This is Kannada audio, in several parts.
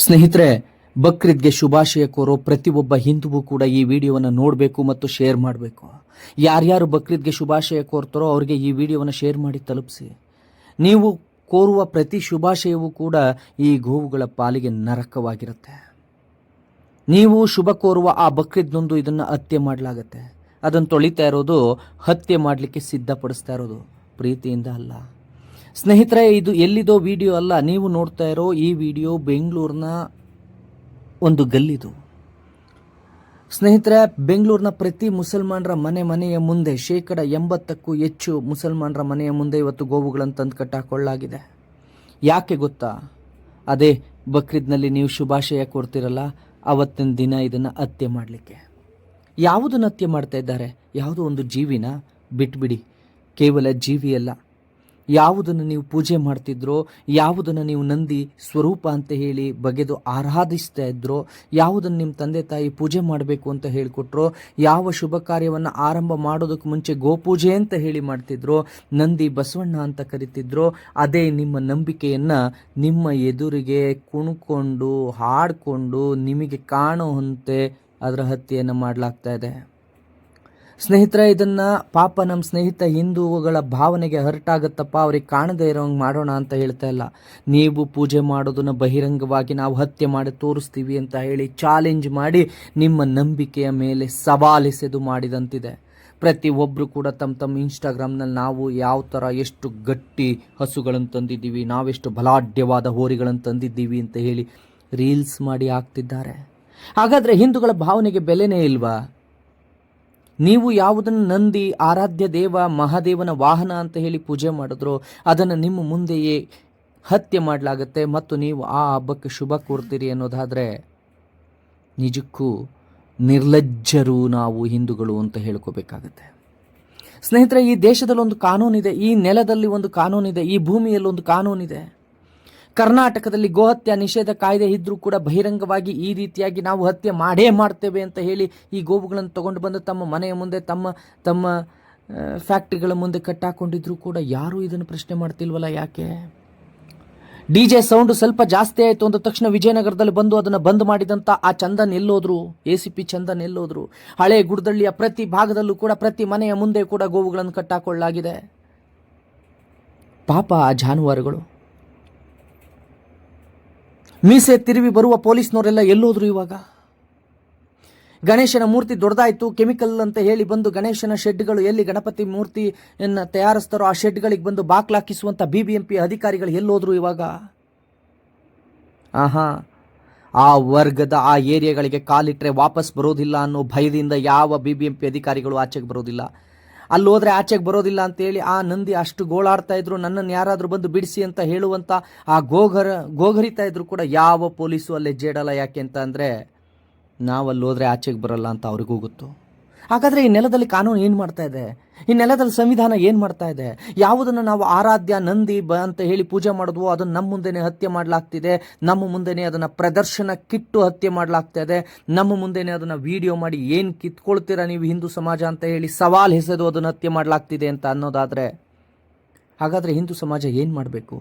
ಸ್ನೇಹಿತರೆ, ಬಕ್ರೀದ್ಗೆ ಶುಭಾಶಯ ಕೋರೋ ಪ್ರತಿಯೊಬ್ಬ ಹಿಂದುವು ಕೂಡ ಈ ವಿಡಿಯೋವನ್ನು ನೋಡಬೇಕು ಮತ್ತು ಶೇರ್ ಮಾಡಬೇಕು. ಯಾರ್ಯಾರು ಬಕ್ರೀದ್ಗೆ ಶುಭಾಶಯ ಕೋರ್ತಾರೋ ಅವರಿಗೆ ಈ ವಿಡಿಯೋವನ್ನು ಶೇರ್ ಮಾಡಿ ತಲುಪಿಸಿ. ನೀವು ಕೋರುವ ಪ್ರತಿ ಶುಭಾಶಯವೂ ಕೂಡ ಈ ಗೋವುಗಳ ಪಾಲಿಗೆ ನರಕವಾಗಿರುತ್ತೆ. ನೀವು ಶುಭ ಕೋರುವ ಆ ಬಕ್ರೀದ್ನೊಂದು ಇದನ್ನು ಹತ್ಯೆ ಮಾಡಲಾಗತ್ತೆ. ಅದನ್ನು ತೊಳಿತಾ ಇರೋದು ಹತ್ಯೆ ಮಾಡಲಿಕ್ಕೆ ಸಿದ್ಧಪಡಿಸ್ತಾ ಇರೋದು, ಪ್ರೀತಿಯಿಂದ ಅಲ್ಲ. ಸ್ನೇಹಿತರೆ, ಇದು ಎಲ್ಲಿದೋ ವಿಡಿಯೋ ಅಲ್ಲ. ನೀವು ನೋಡ್ತಾ ಇರೋ ಈ ವಿಡಿಯೋ ಬೆಂಗಳೂರಿನ ಒಂದು ಗಲ್ಲಿದು. ಸ್ನೇಹಿತರೆ, ಬೆಂಗಳೂರಿನ ಪ್ರತಿ ಮುಸಲ್ಮಾನರ ಮನೆಯ ಮುಂದೆ 80%ಕ್ಕೂ ಹೆಚ್ಚು ಮುಸಲ್ಮಾನರ ಮನೆಯ ಮುಂದೆ ಇವತ್ತು ಗೋವುಗಳನ್ನು ತಂದು ಕಟ್ಟಾಕೊಳ್ಳಲಾಗಿದೆ. ಯಾಕೆ ಗೊತ್ತಾ? ಅದೇ ಬಕ್ರೀದ್ನಲ್ಲಿ ನೀವು ಶುಭಾಶಯ ಕೊಡ್ತಿರಲ್ಲ, ಅವತ್ತಿನ ದಿನ ಇದನ್ನು ಹತ್ಯೆ ಮಾಡಲಿಕ್ಕೆ. ಯಾವುದನ್ನು ಹತ್ಯೆ ಮಾಡ್ತಾ ಇದ್ದಾರೆ? ಯಾವುದೋ ಒಂದು ಜೀವಿನ ಬಿಟ್ಬಿಡಿ, ಕೇವಲ ಜೀವಿಯಲ್ಲ. ಯಾವುದನ್ನು ನೀವು ಪೂಜೆ ಮಾಡ್ತಿದ್ರೋ, ಯಾವುದನ್ನು ನೀವು ನಂದಿ ಸ್ವರೂಪ ಅಂತ ಹೇಳಿ ಬಗೆದು ಆರಾಧಿಸ್ತಾ ಇದ್ರೋ, ಯಾವುದನ್ನು ನಿಮ್ಮ ತಂದೆ ತಾಯಿ ಪೂಜೆ ಮಾಡಬೇಕು ಅಂತ ಹೇಳಿಕೊಟ್ರೋ, ಯಾವ ಶುಭ ಕಾರ್ಯವನ್ನು ಆರಂಭ ಮಾಡೋದಕ್ಕೆ ಮುಂಚೆ ಗೋಪೂಜೆ ಅಂತ ಹೇಳಿ ಮಾಡ್ತಿದ್ರೋ, ನಂದಿ ಬಸವಣ್ಣ ಅಂತ ಕರಿತಿದ್ರೋ, ಅದೇ ನಿಮ್ಮ ನಂಬಿಕೆಯನ್ನು ನಿಮ್ಮ ಎದುರಿಗೆ ಕುಣ್ಕೊಂಡು ಹಾಡಿಕೊಂಡು ನಿಮಗೆ ಕಾಣುವಂತೆ ಅದರ ಹತ್ಯೆಯನ್ನು ಮಾಡಲಾಗ್ತಾ ಇದೆ. ಸ್ನೇಹಿತರೆ, ಇದನ್ನು ಪಾಪ ನಮ್ಮ ಸ್ನೇಹಿತ ಹಿಂದೂಗಳ ಭಾವನೆಗೆ ಹರ್ಟಾಗತ್ತಪ್ಪ, ಅವ್ರಿಗೆ ಕಾಣದೇ ಇರೋಂಗೆ ಮಾಡೋಣ ಅಂತ ಹೇಳ್ತಾ ಇಲ್ಲ. ನೀವು ಪೂಜೆ ಮಾಡೋದನ್ನು ಬಹಿರಂಗವಾಗಿ ನಾವು ಹತ್ಯೆ ಮಾಡಿ ತೋರಿಸ್ತೀವಿ ಅಂತ ಹೇಳಿ ಚಾಲೆಂಜ್ ಮಾಡಿ ನಿಮ್ಮ ನಂಬಿಕೆಯ ಮೇಲೆ ಸವಾಲೆಸೆದು ಮಾಡಿದಂತಿದೆ. ಪ್ರತಿಯೊಬ್ಬರು ಕೂಡ ತಮ್ಮ ಇನ್ಸ್ಟಾಗ್ರಾಮ್ನಲ್ಲಿ ನಾವು ಯಾವ ಥರ ಎಷ್ಟು ಗಟ್ಟಿ ಹಸುಗಳನ್ನು ತಂದಿದ್ದೀವಿ, ನಾವೆಷ್ಟು ಬಲಾಢ್ಯವಾದ ಹೋರಿಗಳನ್ನು ತಂದಿದ್ದೀವಿ ಅಂತ ಹೇಳಿ ರೀಲ್ಸ್ ಮಾಡಿ ಹಾಕ್ತಿದ್ದಾರೆ. ಹಾಗಾದರೆ ಹಿಂದೂಗಳ ಭಾವನೆಗೆ ಬೆಲೆನೇ ಇಲ್ವಾ? ನೀವು ಯಾವುದನ್ನು ನಂದಿ ಆರಾಧ್ಯ ದೇವ ಮಹಾದೇವನ ವಾಹನ ಅಂತ ಹೇಳಿ ಪೂಜೆ ಮಾಡಿದ್ರೋ ಅದನ್ನು ನಿಮ್ಮ ಮುಂದೆಯೇ ಹತ್ಯೆ ಮಾಡಲಾಗುತ್ತೆ ಮತ್ತು ನೀವು ಆ ಹಬ್ಬಕ್ಕೆ ಶುಭ ಕೋರ್ತೀರಿ ಅನ್ನೋದಾದರೆ ನಿಜಕ್ಕೂ ನಿರ್ಲಜ್ಜರು ನಾವು ಹಿಂದೂಗಳು ಅಂತ ಹೇಳ್ಕೋಬೇಕಾಗತ್ತೆ. ಸ್ನೇಹಿತರೆ, ಈ ದೇಶದಲ್ಲಿ ಒಂದು ಕಾನೂನಿದೆ, ಈ ನೆಲದಲ್ಲಿ ಒಂದು ಕಾನೂನಿದೆ, ಈ ಭೂಮಿಯಲ್ಲಿ ಒಂದು ಕಾನೂನಿದೆ. ಕರ್ನಾಟಕದಲ್ಲಿ ಗೋಹತ್ಯೆ ನಿಷೇಧ ಕಾಯ್ದೆ ಇದ್ರೂ ಕೂಡ ಬಹಿರಂಗವಾಗಿ ಈ ರೀತಿಯಾಗಿ ನಾವು ಹತ್ಯೆ ಮಾಡೇ ಮಾಡ್ತೇವೆ ಅಂತ ಹೇಳಿ ಈ ಗೋವುಗಳನ್ನು ತಗೊಂಡು ಬಂದು ತಮ್ಮ ಮನೆಯ ಮುಂದೆ ತಮ್ಮ ಫ್ಯಾಕ್ಟ್ರಿಗಳ ಮುಂದೆ ಕಟ್ಟಾಕೊಂಡಿದ್ರು ಕೂಡ ಯಾರೂ ಇದನ್ನು ಪ್ರಶ್ನೆ ಮಾಡ್ತಿಲ್ವಲ್ಲ. ಯಾಕೆ? DJ ಸೌಂಡು ಸ್ವಲ್ಪ ಜಾಸ್ತಿ ಆಯಿತು ಅಂದ ತಕ್ಷಣ ವಿಜಯನಗರದಲ್ಲಿ ಬಂದು ಅದನ್ನು ಬಂದ್ ಮಾಡಿದಂಥ ಆ ಚಂದನ್ ಎಲ್ಲೋದ್ರು? ACP ಚಂದನ್ ಎಲ್ಲೋದ್ರು? ಹಳೆ ಗುಡದಳ್ಳಿಯ ಪ್ರತಿ ಭಾಗದಲ್ಲೂ ಕೂಡ ಪ್ರತಿ ಮನೆಯ ಮುಂದೆ ಕೂಡ ಗೋವುಗಳನ್ನು ಕಟ್ಟಾಕೊಳ್ಳಲಾಗಿದೆ. ಪಾಪ ಆ ಜಾನುವಾರುಗಳು. ಮೀಸೆ ತಿರುವಿ ಬರುವ ಪೊಲೀಸ್ನವರೆಲ್ಲ ಎಲ್ಲೋದ್ರು? ಇವಾಗ ಗಣೇಶನ ಮೂರ್ತಿ ದೊಡ್ಡದಾಯಿತು ಕೆಮಿಕಲ್ ಅಂತ ಹೇಳಿ ಬಂದು ಗಣೇಶನ ಶೆಡ್ಗಳು ಎಲ್ಲಿ ಗಣಪತಿ ಮೂರ್ತಿಯನ್ನು ತಯಾರಿಸ್ತಾರೋ ಆ ಶೆಡ್ಗಳಿಗೆ ಬಂದು ಬಾಕ್ಲಾಕಿಸುವಂಥ BBMP ಅಧಿಕಾರಿಗಳು ಎಲ್ಲೋದ್ರು? ಇವಾಗ ಆ ವರ್ಗದ ಆ ಏರಿಯಾಗಳಿಗೆ ಕಾಲಿಟ್ಟರೆ ವಾಪಸ್ ಬರೋದಿಲ್ಲ ಅನ್ನೋ ಭಯದಿಂದ ಯಾವ BBMP ಅಧಿಕಾರಿಗಳು ಆಚೆಗೆ ಬರೋದಿಲ್ಲ. ಅಲ್ಲಿ ಹೋದ್ರೆ ಆಚೆಗೆ ಬರೋದಿಲ್ಲ ಅಂತೇಳಿ ಆ ನಂದಿ ಅಷ್ಟು ಗೋಳಾಡ್ತಾ ಇದ್ರು, ನನ್ನನ್ನು ಯಾರಾದರೂ ಬಂದು ಬಿಡಿಸಿ ಅಂತ ಹೇಳುವಂಥ ಆ ಗೋಗರಿತಾ ಇದ್ರು ಕೂಡ ಯಾವ ಪೊಲೀಸು ಅಲ್ಲೇ ಜೇಡಲ್ಲ. ಯಾಕೆ ಅಂತ ಅಂದರೆ ನಾವಲ್ಲಿ ಹೋದ್ರೆ ಆಚೆಗೆ ಬರಲ್ಲ ಅಂತ ಅವ್ರಿಗೂ ಗೊತ್ತು. ಹಾಗಾದರೆ ಈ ನೆಲದಲ್ಲಿ ಕಾನೂನು ಏನು ಮಾಡ್ತಾ ಇದೆ? ಈ ನೆಲದಲ್ಲಿ ಸಂವಿಧಾನ ಏನು ಮಾಡ್ತಾ ಇದೆ? ಯಾವುದನ್ನು ನಾವು ಆರಾಧ್ಯ ನಂದಿ ಅಂತ ಹೇಳಿ ಪೂಜೆ ಮಾಡಿದ್ವೋ ಅದನ್ನು ನಮ್ಮ ಮುಂದೆನೇ ಹತ್ಯೆ ಮಾಡಲಾಗ್ತಿದೆ. ನಮ್ಮ ಮುಂದೆನೇ ಅದನ್ನು ಪ್ರದರ್ಶನಕ್ಕಿಟ್ಟು ಹತ್ಯೆ ಮಾಡಲಾಗ್ತಾ ಇದೆ. ನಮ್ಮ ಮುಂದೆನೇ ಅದನ್ನು ವಿಡಿಯೋ ಮಾಡಿ ಏನು ಕಿತ್ಕೊಳ್ತೀರಾ ನೀವು ಹಿಂದೂ ಸಮಾಜ ಅಂತ ಹೇಳಿ ಸವಾಲ್ ಎಸೆದು ಅದನ್ನು ಹತ್ಯೆ ಮಾಡಲಾಗ್ತಿದೆ ಅಂತ ಅನ್ನೋದಾದರೆ ಹಾಗಾದರೆ ಹಿಂದೂ ಸಮಾಜ ಏನು ಮಾಡಬೇಕು?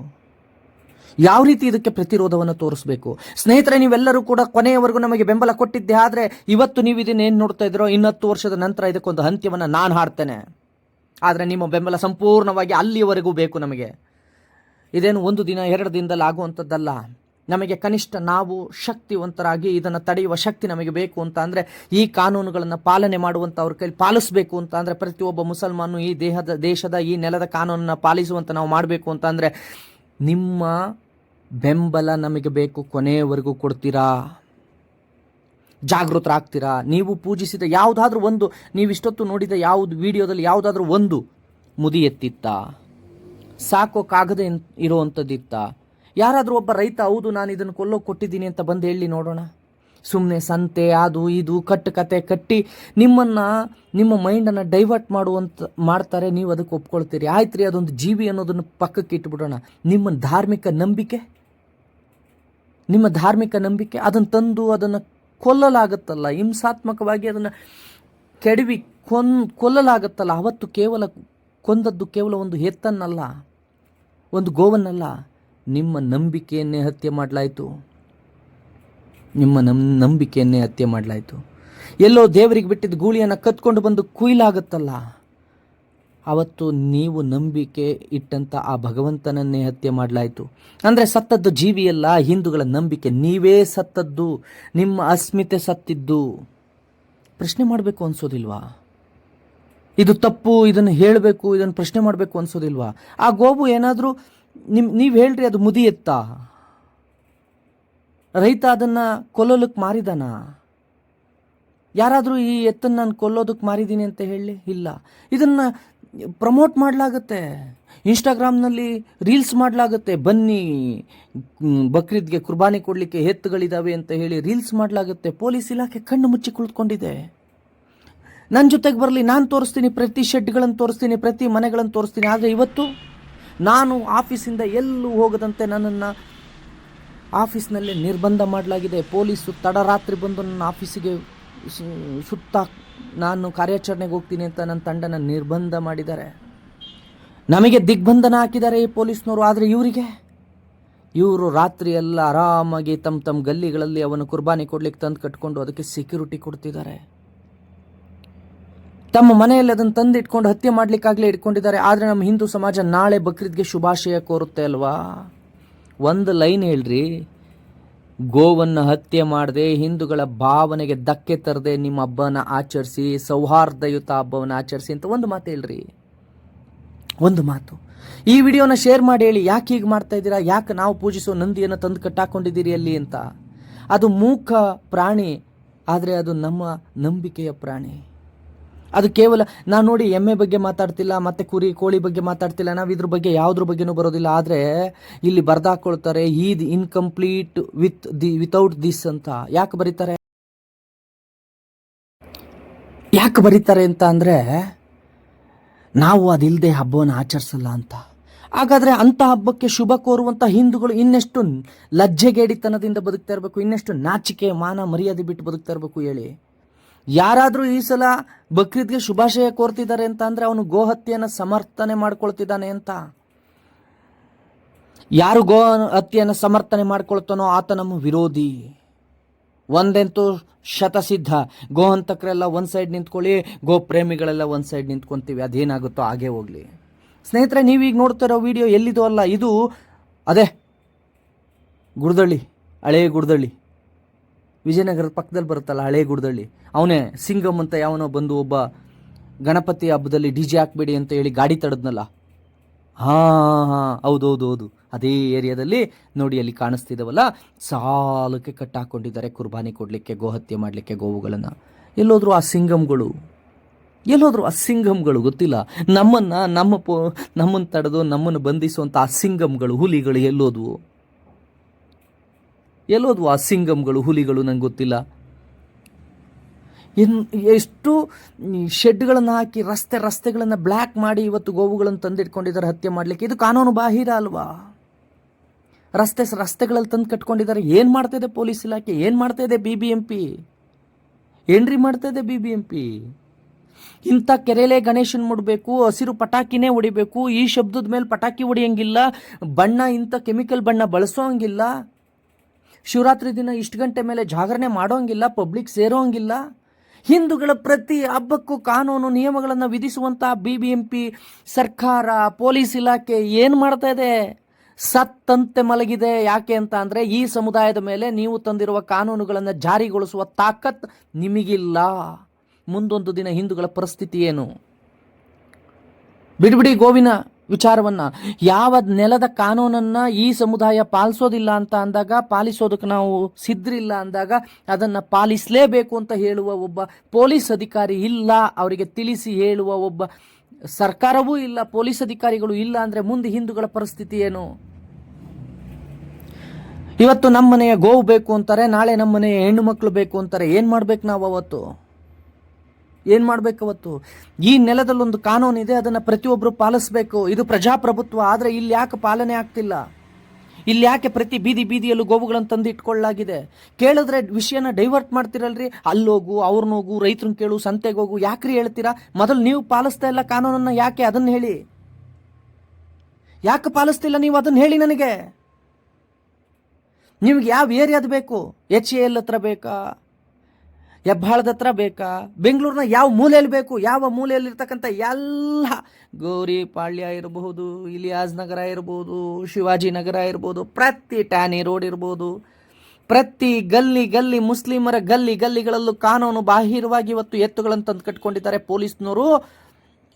ಯಾವ ರೀತಿ ಇದಕ್ಕೆ ಪ್ರತಿರೋಧವನ್ನು ತೋರಿಸಬೇಕು? ಸ್ನೇಹಿತರೆ, ನೀವೆಲ್ಲರೂ ಕೂಡ ಕೊನೆಯವರೆಗೂ ನಮಗೆ ಬೆಂಬಲ ಕೊಟ್ಟಿದ್ದೆ. ಆದರೆ ಇವತ್ತು ನೀವು ಇದನ್ನು ಏನು ನೋಡ್ತಾ ಇದ್ದೀರೋ, 10 ವರ್ಷದ ನಂತರ ಇದಕ್ಕೊಂದು ಅಂತ್ಯವನ್ನು ನಾನು ಹಾಡ್ತೇನೆ. ಆದರೆ ನಿಮ್ಮ ಬೆಂಬಲ ಸಂಪೂರ್ಣವಾಗಿ ಅಲ್ಲಿಯವರೆಗೂ ಬೇಕು ನಮಗೆ. ಇದೇನು 1 ದಿನ 2 ದಿನದಲ್ಲಿ ಆಗುವಂಥದ್ದಲ್ಲ. ನಮಗೆ ಕನಿಷ್ಠ ನಾವು ಶಕ್ತಿವಂತರಾಗಿ ಇದನ್ನು ತಡೆಯುವ ಶಕ್ತಿ ನಮಗೆ ಬೇಕು ಅಂತ ಅಂದರೆ ಈ ಕಾನೂನುಗಳನ್ನು ಪಾಲನೆ ಮಾಡುವಂಥ ಅವ್ರ ಕೈಲಿ ಪಾಲಿಸಬೇಕು ಅಂತ ಅಂದರೆ ಪ್ರತಿಯೊಬ್ಬ ಮುಸಲ್ಮಾನು ಈ ದೇಶದ ಈ ನೆಲದ ಕಾನೂನನ್ನು ಪಾಲಿಸುವಂತ ನಾವು ಮಾಡಬೇಕು ಅಂತ ಅಂದರೆ ನಿಮ್ಮ ಬೆಂಬಲ ನಮಗೆ ಬೇಕು. ಕೊನೆಯವರೆಗೂ ಕೊಡ್ತೀರಾ? ಜಾಗೃತರಾಗ್ತೀರಾ? ನೀವು ಪೂಜಿಸಿದ ಯಾವುದಾದ್ರೂ ಒಂದು, ನೀವಿಷ್ಟೊತ್ತು ನೋಡಿದ ಯಾವುದು ವಿಡಿಯೋದಲ್ಲಿ ಯಾವುದಾದ್ರೂ ಒಂದು ಮುದಿ ಎತ್ತಿತ್ತ? ಸಾಕೋಕ್ಕಾಗದೆ ಇರುವಂಥದ್ದಿತ್ತ? ಯಾರಾದರೂ ಒಬ್ಬ ರೈತ ಹೌದು ನಾನು ಇದನ್ನು ಕೊಟ್ಟಿದ್ದೀನಿ ಅಂತ ಬಂದು ಹೇಳಿ ನೋಡೋಣ. ಸುಮ್ಮನೆ ಸಂತೆ ಅದು ಇದು ಕತೆ ಕಟ್ಟಿ ನಿಮ್ಮ ಮೈಂಡನ್ನು ಡೈವರ್ಟ್ ಮಾಡ್ತಾರೆ. ನೀವು ಅದಕ್ಕೆ ಒಪ್ಕೊಳ್ತೀರಿ. ಆಯ್ತು ರೀ, ಅದೊಂದು ಜೀವಿ ಅನ್ನೋದನ್ನು ಪಕ್ಕಕ್ಕೆ ಇಟ್ಬಿಡೋಣ. ನಿಮ್ಮ ಧಾರ್ಮಿಕ ನಂಬಿಕೆ ಅದನ್ನು ತಂದು ಅದನ್ನು ಕೊಲ್ಲಲಾಗುತ್ತಲ್ಲ, ಹಿಂಸಾತ್ಮಕವಾಗಿ ಅದನ್ನು ಕೆಡವಿ ಕೊಲ್ಲಲಾಗುತ್ತಲ್ಲ. ಅವತ್ತು ಕೊಂದದ್ದು ಕೇವಲ ಒಂದು ಎತ್ತನ್ನಲ್ಲ, ಒಂದು ಗೋವನ್ನಲ್ಲ, ನಿಮ್ಮ ನಂಬಿಕೆಯನ್ನೇ ಹತ್ಯೆ ಮಾಡಲಾಯಿತು. ನಿಮ್ಮ ನಂಬಿಕೆಯನ್ನೇ ಹತ್ಯೆ ಮಾಡಲಾಯಿತು. ಎಲ್ಲೋ ದೇವರಿಗೆ ಬಿಟ್ಟಿದ್ದ ಗೂಳಿಯನ್ನು ಕತ್ಕೊಂಡು ಬಂದು ಕುಯ್ಲಾಗುತ್ತಲ್ಲ, ಅವತ್ತು ನೀವು ನಂಬಿಕೆ ಇಟ್ಟಂಥ ಆ ಭಗವಂತನನ್ನೇ ಹತ್ಯೆ ಮಾಡಲಾಯಿತು. ಅಂದರೆ ಸತ್ತದ್ದು ಜೀವಿಯಲ್ಲ, ಹಿಂದೂಗಳ ನಂಬಿಕೆ. ನೀವೇ ಸತ್ತದ್ದು, ನಿಮ್ಮ ಅಸ್ಮಿತೆ ಸತ್ತಿದ್ದು. ಪ್ರಶ್ನೆ ಮಾಡಬೇಕು ಅನ್ಸೋದಿಲ್ವಾ? ಇದು ತಪ್ಪು, ಇದನ್ನು ಹೇಳಬೇಕು, ಇದನ್ನು ಪ್ರಶ್ನೆ ಮಾಡಬೇಕು ಅನ್ಸೋದಿಲ್ವಾ? ಆ ಗೋವು ಏನಾದರೂ ನೀವು ಹೇಳ್ರಿ, ಅದು ಮುದಿ ಎತ್ತ? ರೈತ ಅದನ್ನು ಕೊಲ್ಲೋದಕ್ಕೆ ಮಾರಿದಾನ? ಯಾರಾದರೂ ಈ ಎತ್ತನ್ನು ನಾನು ಕೊಲ್ಲೋದಕ್ಕೆ ಮಾರಿದ್ದೀನಿ ಅಂತ ಹೇಳಿ? ಇಲ್ಲ. ಇದನ್ನು ಪ್ರಮೋಟ್ ಮಾಡಲಾಗುತ್ತೆ, ಇನ್ಸ್ಟಾಗ್ರಾಮ್ನಲ್ಲಿ ರೀಲ್ಸ್ ಮಾಡಲಾಗುತ್ತೆ. ಬನ್ನಿ ಬಕ್ರೀದ್ಗೆ ಕುರ್ಬಾನಿ ಕೊಡಲಿಕ್ಕೆ ಎತ್ತುಗಳಿದ್ದಾವೆ ಅಂತ ಹೇಳಿ ರೀಲ್ಸ್ ಮಾಡಲಾಗುತ್ತೆ. ಪೊಲೀಸ್ ಇಲಾಖೆ ಕಣ್ಣು ಮುಚ್ಚಿ ಕುಳಿತುಕೊಂಡಿದೆ. ನನ್ನ ಜೊತೆಗೆ ಬರಲಿ, ನಾನು ತೋರಿಸ್ತೀನಿ, ಪ್ರತಿ ಶೆಡ್ಗಳನ್ನು ತೋರಿಸ್ತೀನಿ, ಪ್ರತಿ ಮನೆಗಳನ್ನು ತೋರಿಸ್ತೀನಿ. ಆದರೆ ಇವತ್ತು ನಾನು ಆಫೀಸಿಂದ ಎಲ್ಲೂ ಹೋಗದಂತೆ ನನ್ನನ್ನು ಆಫೀಸ್ನಲ್ಲೇ ನಿರ್ಬಂಧ ಮಾಡಲಾಗಿದೆ. ಪೊಲೀಸು ತಡರಾತ್ರಿ ಬಂದು ನನ್ನ ಆಫೀಸಿಗೆ ಸುತ್ತ ನಾನು ಕಾರ್ಯಾಚರಣೆಗೆ ಹೋಗ್ತೀನಿ ಅಂತ ನನ್ನ ತಂಡನ ನಿರ್ಬಂಧ ಮಾಡಿದ್ದಾರೆ. ನಮಗೆ ದಿಗ್ಬಂಧನ ಹಾಕಿದ್ದಾರೆ ಈ ಪೊಲೀಸ್ನವರು. ಆದರೆ ಇವರು ರಾತ್ರಿ ಎಲ್ಲ ಆರಾಮಾಗಿ ತಮ್ಮ ಗಲ್ಲಿಗಳಲ್ಲಿ ಅವನು ಕುರ್ಬಾನಿ ಕೊಡ್ಲಿಕ್ಕೆ ತಂದು ಕಟ್ಕೊಂಡು ಅದಕ್ಕೆ ಸೆಕ್ಯೂರಿಟಿ ಕೊಡ್ತಿದ್ದಾರೆ. ತಮ್ಮ ಮನೆಯಲ್ಲಿ ಅದನ್ನು ತಂದು ಇಟ್ಕೊಂಡು ಹತ್ಯೆ ಮಾಡಲಿಕ್ಕಾಗಲೇ ಇಟ್ಕೊಂಡಿದ್ದಾರೆ. ಆದರೆ ನಮ್ಮ ಹಿಂದೂ ಸಮಾಜ ನಾಳೆ ಬಕ್ರೀದ್ಗೆ ಶುಭಾಶಯ ಕೋರುತ್ತೆ ಅಲ್ವಾ? ಒಂದು ಲೈನ್ ಹೇಳ್ರಿ, ಗೋವನ್ನು ಹತ್ಯೆ ಮಾಡದೆ, ಹಿಂದೂಗಳ ಭಾವನೆಗೆ ಧಕ್ಕೆ ತರದೆ ನಿಮ್ಮ ಹಬ್ಬನ ಆಚರಿಸಿ, ಸೌಹಾರ್ದಯುತ ಹಬ್ಬವನ್ನು ಆಚರಿಸಿ ಅಂತ ಒಂದು ಮಾತು ಹೇಳ್ರಿ. ಒಂದು ಮಾತು. ಈ ವಿಡಿಯೋನ ಶೇರ್ ಮಾಡಿ ಹೇಳಿ, ಯಾಕೆ ಹೀಗೆ ಮಾಡ್ತಾ ಇದ್ದೀರಾ? ಯಾಕೆ ನಾವು ಪೂಜಿಸೋ ನಂದಿಯನ್ನು ತಂದು ಕಟ್ಟಾಕೊಂಡಿದ್ದೀರಿ ಅಲ್ಲಿ ಅಂತ? ಅದು ಮೂಕ ಪ್ರಾಣಿ, ಆದರೆ ಅದು ನಮ್ಮ ನಂಬಿಕೆಯ ಪ್ರಾಣಿ. ಅದು ಕೇವಲ ನಾವು ನೋಡಿ ಎಮ್ಮೆ ಬಗ್ಗೆ ಮಾತಾಡ್ತಿಲ್ಲ, ಮತ್ತೆ ಕುರಿ ಕೋಳಿ ಬಗ್ಗೆ ಮಾತಾಡ್ತಿಲ್ಲ, ನಾವು ಇದ್ರ ಬಗ್ಗೆ ಯಾವುದ್ರ ಬಗ್ಗೆನೂ ಬರೋದಿಲ್ಲ. ಆದರೆ ಇಲ್ಲಿ ಬರ್ದಾಕೊಳ್ತಾರೆ ಈದ್ ಇನ್ಕಂಪ್ಲೀಟ್ ವಿತೌಟ್ ದಿಸ್ ಅಂತ. ಯಾಕೆ ಬರೀತಾರೆ ಅಂತ ಅಂದರೆ ನಾವು ಅದಿಲ್ಲದೆ ಹಬ್ಬವನ್ನು ಆಚರಿಸಲ್ಲ ಅಂತ. ಹಾಗಾದರೆ ಅಂಥ ಹಬ್ಬಕ್ಕೆ ಶುಭ ಕೋರುವಂಥ ಹಿಂದೂಗಳು ಇನ್ನೆಷ್ಟು ಲಜ್ಜೆಗೇಡಿತನದಿಂದ ಬದುಕ್ತಾ ಇರಬೇಕು, ಇನ್ನೆಷ್ಟು ನಾಚಿಕೆ ಮಾನ ಮರ್ಯಾದೆ ಬಿಟ್ಟು ಬದುಕ್ತಾ ಇರಬೇಕು ಹೇಳಿ. ಯಾರಾದರೂ ಈ ಸಲ ಬಕ್ರೀದ್ಗೆ ಶುಭಾಶಯ ಕೋರ್ತಿದ್ದಾರೆ ಅಂತ ಅಂದರೆ ಅವನು ಗೋಹತ್ಯೆಯನ್ನು ಸಮರ್ಥನೆ ಮಾಡ್ಕೊಳ್ತಿದ್ದಾನೆ ಅಂತ. ಯಾರು ಗೋ ಹತ್ಯೆಯನ್ನು ಸಮರ್ಥನೆ ಮಾಡ್ಕೊಳ್ತಾನೋ ಆತ ನಮ್ಮ ವಿರೋಧಿ. ಒಂದಂತೂ ಶತಸಿದ್ಧ, ಗೋಹಂತಕರೆಲ್ಲ ಒಂದು ಸೈಡ್ ನಿಂತ್ಕೊಳ್ಳಿ, ಗೋ ಪ್ರೇಮಿಗಳೆಲ್ಲ ಒಂದು ಸೈಡ್ ನಿಂತ್ಕೊತೀವಿ. ಅದೇನಾಗುತ್ತೋ ಹಾಗೆ ಹೋಗಲಿ. ಸ್ನೇಹಿತರೆ, ನೀವೀಗ ನೋಡ್ತಿರೋ ವಿಡಿಯೋ ಎಲ್ಲಿದು ಅಲ್ಲ, ಇದು ಅದೇ ಗುಡ್ದಳ್ಳಿ, ಹಳೇ ಗುಡ್ದಳ್ಳಿ, ವಿಜಯನಗರದ ಪಕ್ಕದಲ್ಲಿ ಬರುತ್ತಲ್ಲ ಹಳೇ ಗುಡ್ದಳ್ಳಿ. ಅವನೇ ಸಿಂಗಮ್ ಅಂತ ಯಾವನೋ ಬಂದು ಒಬ್ಬ ಗಣಪತಿ ಹಬ್ಬದಲ್ಲಿ DJ ಹಾಕ್ಬೇಡಿ ಅಂತ ಹೇಳಿ ಗಾಡಿ ತಡೆದ್ನಲ್ಲ. ಹಾಂ ಹೌದು, ಅದೇ ಏರಿಯಾದಲ್ಲಿ ನೋಡಿ, ಅಲ್ಲಿ ಕಾಣಿಸ್ತಿದ್ದಾವಲ್ಲ, ಸಾಲಕ್ಕೆ ಕಟ್ಟಾಕೊಂಡಿದ್ದಾರೆ ಕುರ್ಬಾನಿ ಕೊಡಲಿಕ್ಕೆ, ಗೋಹತ್ಯೆ ಮಾಡಲಿಕ್ಕೆ ಗೋವುಗಳನ್ನು. ಎಲ್ಲೋದ್ರು ಆ ಸಿಂಗಮ್ಗಳು ಗೊತ್ತಿಲ್ಲ. ನಮ್ಮನ್ನು ತಡೆದು ನಮ್ಮನ್ನು ಬಂಧಿಸುವಂಥ ಆ ಸಿಂಗಮ್ಗಳು, ಹುಲಿಗಳು ಎಲ್ಲೋದ್ವು ಆ ಸಿಂಗಮ್ಗಳು, ಹುಲಿಗಳು? ನಂಗೆ ಗೊತ್ತಿಲ್ಲ. ಎಷ್ಟು ಶೆಡ್ಗಳನ್ನು ಹಾಕಿ ರಸ್ತೆಗಳನ್ನು ಬ್ಲ್ಯಾಕ್ ಮಾಡಿ ಇವತ್ತು ಗೋವುಗಳನ್ನು ತಂದಿಟ್ಕೊಂಡಿದ್ದಾರೆ ಹತ್ಯೆ ಮಾಡಲಿಕ್ಕೆ. ಇದು ಕಾನೂನು ಬಾಹಿರ ಅಲ್ವಾ? ರಸ್ತೆಗಳಲ್ಲಿ ತಂದು ಕಟ್ಕೊಂಡಿದ್ದಾರೆ. ಏನು ಮಾಡ್ತಾ ಇದೆ ಪೊಲೀಸ್ ಇಲಾಖೆ? ಏನು ಮಾಡ್ತಾ ಇದೆ BBMP? ಏನ್ರಿ ಮಾಡ್ತಾ ಇದೆ BBMP? ಇಂಥ ಕೆರೆಯಲ್ಲೇ ಗಣೇಶನ್ ಮುಡಬೇಕು, ಹಸಿರು ಪಟಾಕಿನೇ ಹೊಡಿಬೇಕು, ಈ ಶಬ್ದದ ಮೇಲೆ ಪಟಾಕಿ ಹೊಡಿಯಂಗಿಲ್ಲ, ಬಣ್ಣ ಇಂಥ ಕೆಮಿಕಲ್ ಬಣ್ಣ ಬಳಸೋಂಗಿಲ್ಲ, ಶಿವರಾತ್ರಿ ದಿನ ಇಷ್ಟು ಗಂಟೆ ಮೇಲೆ ಜಾಗರಣೆ ಮಾಡೋಂಗಿಲ್ಲ, ಪಬ್ಲಿಕ್ ಸೇರೋಂಗಿಲ್ಲ. ಹಿಂದೂಗಳ ಪ್ರತಿ ಹಬ್ಬಕ್ಕೂ ಕಾನೂನು ನಿಯಮಗಳನ್ನು ವಿಧಿಸುವಂಥ BBMP ಸರ್ಕಾರ, ಪೊಲೀಸ್ ಇಲಾಖೆ ಏನು ಮಾಡ್ತಾ ಇದೆ? ಸತ್ತಂತೆ ಮಲಗಿದೆ. ಯಾಕೆ ಅಂತ ಅಂದರೆ ಈ ಸಮುದಾಯದ ಮೇಲೆ ನೀವು ತಂದಿರುವ ಕಾನೂನುಗಳನ್ನು ಜಾರಿಗೊಳಿಸುವ ತಾಕತ್ ನಿಮಗಿಲ್ಲ. ಮುಂದೊಂದು ದಿನ ಹಿಂದೂಗಳ ಪರಿಸ್ಥಿತಿ ಏನು? ಬಿಡ್ಬಿಡಿ ಗೋವಿನ ವಿಚಾರವನ್ನು. ಯಾವ ನೆಲದ ಕಾನೂನನ್ನು ಈ ಸಮುದಾಯ ಪಾಲಿಸೋದಿಲ್ಲ ಅಂತ ಅಂದಾಗ, ಪಾಲಿಸೋದಕ್ಕೆ ನಾವು ಸಿದ್ಧರಿಲ್ಲ ಅಂದಾಗ ಅದನ್ನು ಪಾಲಿಸಲೇಬೇಕು ಅಂತ ಹೇಳುವ ಒಬ್ಬ ಪೊಲೀಸ್ ಅಧಿಕಾರಿ ಇಲ್ಲ, ಅವರಿಗೆ ತಿಳಿಸಿ ಹೇಳುವ ಒಬ್ಬ ಸರ್ಕಾರವೂ ಇಲ್ಲ, ಪೊಲೀಸ್ ಅಧಿಕಾರಿಗಳು ಇಲ್ಲ ಅಂದರೆ ಮುಂದೆ ಹಿಂದೂಗಳ ಪರಿಸ್ಥಿತಿ ಏನು? ಇವತ್ತು ನಮ್ಮನೆಯ ಗೋವು ಬೇಕು ಅಂತಾರೆ, ನಾಳೆ ನಮ್ಮನೆಯ ಹೆಣ್ಣು ಮಕ್ಕಳು ಬೇಕು ಅಂತಾರೆ. ಏನು ಮಾಡ್ಬೇಕು ನಾವು ಅವತ್ತು? ಏನು ಮಾಡಬೇಕವತ್ತು? ಈ ನೆಲದಲ್ಲೊಂದು ಕಾನೂನಿದೆ, ಅದನ್ನು ಪ್ರತಿಯೊಬ್ಬರು ಪಾಲಿಸಬೇಕು. ಇದು ಪ್ರಜಾಪ್ರಭುತ್ವ. ಆದರೆ ಇಲ್ಲಿ ಯಾಕೆ ಪಾಲನೆ ಆಗ್ತಿಲ್ಲ? ಇಲ್ಲಿ ಯಾಕೆ ಪ್ರತಿ ಬೀದಿಯಲ್ಲೂ ಗೋವುಗಳನ್ನು ತಂದು ಇಟ್ಕೊಳ್ಳಲಾಗಿದೆ? ಕೇಳಿದ್ರೆ ವಿಷಯನ ಡೈವರ್ಟ್ ಮಾಡ್ತಿರಲ್ರಿ. ಅಲ್ಲೋಗು, ಅವ್ರನ್ನೋಗು, ರೈತರನ್ನ ಕೇಳು, ಸಂತೆಗೆ ಹೋಗು, ಯಾಕ್ರಿ ಹೇಳ್ತೀರಾ? ಮೊದಲು ನೀವು ಪಾಲಿಸ್ತಾ ಇಲ್ಲ ಕಾನೂನನ್ನು, ಯಾಕೆ ಅದನ್ನು ಹೇಳಿ. ಯಾಕೆ ಪಾಲಿಸ್ತಿಲ್ಲ ನೀವು? ಅದನ್ನು ಹೇಳಿ ನನಗೆ. ನಿಮ್ಗೆ ಯಾವ ಏರಿಯಾದ ಬೇಕು? HAL ಹತ್ರ ಬೇಕಾ, ಹೆಬ್ಬಾಳದ ಹತ್ರ ಬೇಕಾ, ಬೆಂಗಳೂರಿನ ಯಾವ ಮೂಲೆಯಲ್ಲಿ ಬೇಕು? ಯಾವ ಮೂಲೆಯಲ್ಲಿರ್ತಕ್ಕಂಥ ಎಲ್ಲ ಗೌರಿಪಾಳ್ಯ ಇರಬಹುದು, ಇಲಿಯಾಸ್ ನಗರ ಇರ್ಬೋದು, ಶಿವಾಜಿ ನಗರ ಇರ್ಬೋದು, ಪ್ರತಿ ಟ್ಯಾನಿ ರೋಡ್ ಇರ್ಬೋದು, ಪ್ರತಿ ಗಲ್ಲಿ ಮುಸ್ಲಿಮರ ಗಲ್ಲಿಗಳಲ್ಲೂ ಕಾನೂನು ಬಾಹಿರವಾಗಿ ಇವತ್ತು ಎತ್ತುಗಳನ್ನು ತಂದು ಕಟ್ಕೊಂಡಿದ್ದಾರೆ ಪೊಲೀಸ್ನವರು.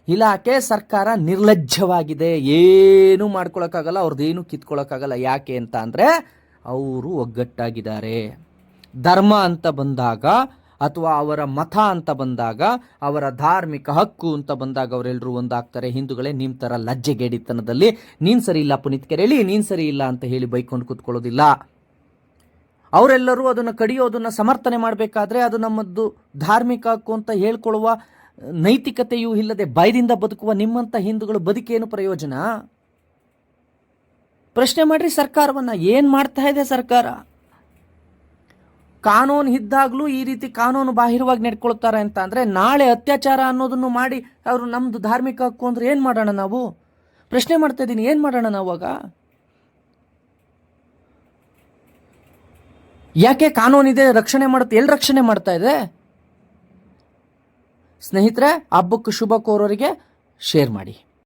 ಇಲಾಖೆ ಸರ್ಕಾರ ನಿರ್ಲಜ್ಜವಾಗಿದೆ. ಏನೂ ಮಾಡ್ಕೊಳಕ್ಕಾಗಲ್ಲ, ಅವ್ರದ್ದೇನು ಕಿತ್ಕೊಳಕ್ಕಾಗಲ್ಲ. ಯಾಕೆ ಅಂತ ಅಂದರೆ ಅವರು ಒಗ್ಗಟ್ಟಾಗಿದ್ದಾರೆ. ಧರ್ಮ ಅಂತ ಬಂದಾಗ ಅಥವಾ ಅವರ ಮತ ಅಂತ ಬಂದಾಗ, ಅವರ ಧಾರ್ಮಿಕ ಹಕ್ಕು ಅಂತ ಬಂದಾಗ ಅವರೆಲ್ಲರೂ ಒಂದಾಗ್ತಾರೆ. ಹಿಂದೂಗಳೇ, ನಿಮ್ಮ ಥರ ಲಜ್ಜೆಗೇಡಿತನದಲ್ಲಿ ನೀನು ಸರಿ ಇಲ್ಲ ಪುನೀತ್ ಕೆರೆಯಲ್ಲಿ, ನೀನು ಸರಿ ಇಲ್ಲ ಅಂತ ಹೇಳಿ ಬೈಕೊಂಡು ಕೂತ್ಕೊಳ್ಳೋದಿಲ್ಲ. ಅವರೆಲ್ಲರೂ ಅದನ್ನು ಕಡಿಯೋದನ್ನು ಸಮರ್ಥನೆ ಮಾಡಬೇಕಾದ್ರೆ ಅದು ನಮ್ಮದು ಧಾರ್ಮಿಕ ಹಕ್ಕು ಅಂತ ಹೇಳ್ಕೊಳ್ಳುವ ನೈತಿಕತೆಯೂ ಇಲ್ಲದೆ ಬಾಯ್ದಿಂದ ಬದುಕುವ ನಿಮ್ಮಂಥ ಹಿಂದೂಗಳು ಬದುಕೇನು ಪ್ರಯೋಜನ? ಪ್ರಶ್ನೆ ಮಾಡ್ರಿ ಸರ್ಕಾರವನ್ನ. ಏನು ಮಾಡ್ತಾ ಇದೆ ಸರ್ಕಾರ? ಕಾನೂನು ಇದ್ದಾಗಲೂ ಈ ರೀತಿ ಕಾನೂನು ಬಾಹಿರವಾಗಿ ನಡ್ಕೊಳ್ತಾರೆ ಅಂತ ಅಂದರೆ, ನಾಳೆ ಅತ್ಯಾಚಾರ ಅನ್ನೋದನ್ನು ಮಾಡಿ ಅವರು ನಮ್ಮದು ಧಾರ್ಮಿಕ ಹಕ್ಕು ಅಂದ್ರೆ ಏನು ಮಾಡೋಣ ನಾವು? ಪ್ರಶ್ನೆ ಮಾಡ್ತಾ ಇದ್ದೀನಿ, ಏನು ಮಾಡೋಣ ನಾವಾಗ? ಯಾಕೆ ಕಾನೂನಿದೆ, ರಕ್ಷಣೆ ಮಾಡುತ್ತೆ, ಎಲ್ಲಿ ರಕ್ಷಣೆ ಮಾಡ್ತಾ ಇದೆ? ಸ್ನೇಹಿತರೆ, ಹಬ್ಬಕ್ಕೆ ಶುಭ ಕೋರೋರಿಗೆ ಶೇರ್ ಮಾಡಿ.